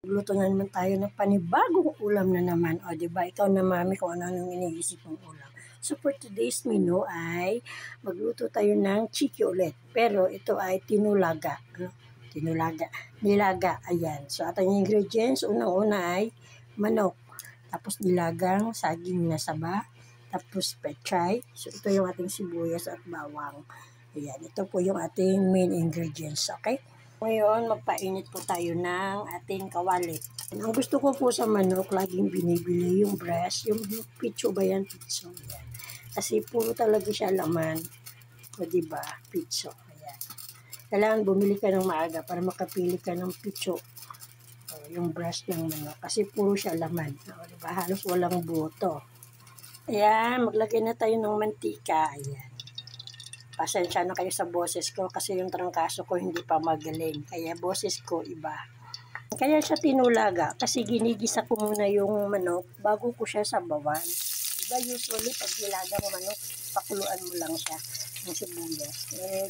Luto na naman tayo ng panibagong ulam na naman. O, diba? Ikaw na mami kung ano iniisip mong ulam. So, for today's menu ay magluto tayo ng chiki ulit. Pero ito ay tinulaga. Nilaga. Ayan. So, ating ingredients, unang-una ay manok. Tapos nilagang saging na saba. Tapos pechay. So, ito yung ating sibuyas at bawang. Ayan. Ito po yung ating main ingredients. Okay? Ngayon, magpainit po tayo ng ating kawali. Ang gusto ko po sa manok, laging binibili yung breast, yung pitso ba yan? Pitso, yan. Kasi puro talaga siya laman. O diba? Pitso. Ayan. Kailangan bumili ka ng maaga para makapili ka ng pitso. O, yung breast ng manok. Kasi puro siya laman. O diba? Halos walang buto. Ayan, maglagay na tayo ng mantika. Ayan. Pasensya na kayo sa boses ko kasi yung trangkaso ko hindi pa magaling. Kaya boses ko iba. Kaya siya tinulaga kasi ginigisa ko muna yung manok bago ko siya sabawan. Diba usually pag nilagang manok, pakuluan mo lang siya ng sibuyas.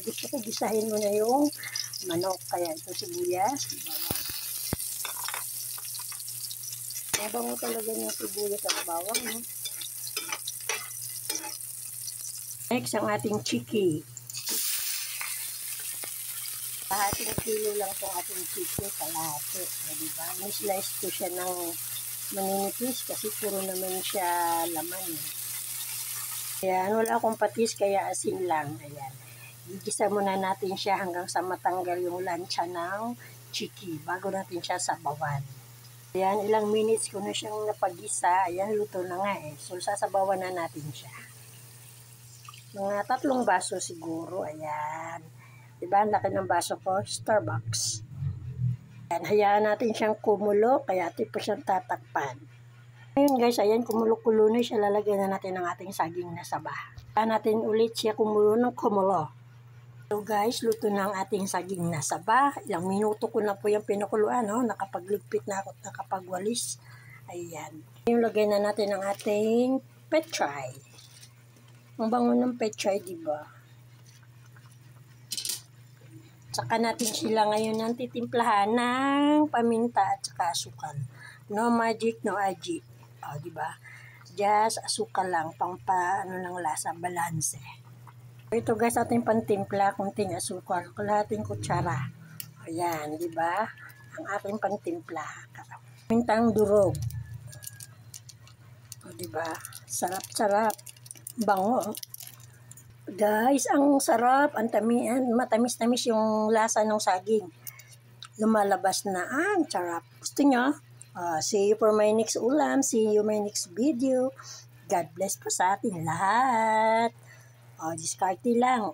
Gusto ko gisahin mo na yung manok. Kaya ito sibuyas, bawang. Mabango talaga yung sibuyas at bawang. No? Next, ang ating chiki. Kalahating kilo lang itong ating chiki, kalahati. Diba? Ni-slice ko siya ng maninipis kasi puro naman siya laman. Ayan, wala akong patis kaya asin lang. Ayan. Gigisa muna natin siya hanggang sa matanggal yung lansya ng chiki bago natin siya sabawan. Ayan, ilang minutes ko na siyang napagisa. Ayan, luto na nga eh. So, sasabawan na natin siya. Mga 3 baso siguro. Ayan. Diba? Ang laki ng baso ko. Starbucks. Ayan. Hayaan natin siyang kumulo. Kaya ito pa siyang tatakpan. Ngayon guys, ayan. Kumulo-kulo na siya. Lalagyan na natin ng ating saging na saba. Hayaan natin ulit siya kumulo ng kumulo. So guys, luto na ang ating saging na saba. Ilang minuto ko na po yung pinakuluan. No? Nakapagligpit na ako at nakapagwalis. Ayan. Yung lagay na natin ang ating pechay. Ang bango ng pechay, diba? Saka natin sila ngayon ng titimplahan ng paminta at saka asukal. No magic, no magic. O, diba? Just asukal lang, ano ng lasa, balanse. Ito guys, ating pantimpla, kunting asukal, kalahating kutsara. Ayan, diba? Ang ating pantimpla. Mintang durog. O, diba? Sarap-sarap. Bango. Guys, ang sarap, ang matamis-tamis yung lasa ng saging. Lumalabas na, ang sarap. Gusto nyo? See you for my next ulam. See you my next video. God bless po sa ating lahat. Diskarte lang.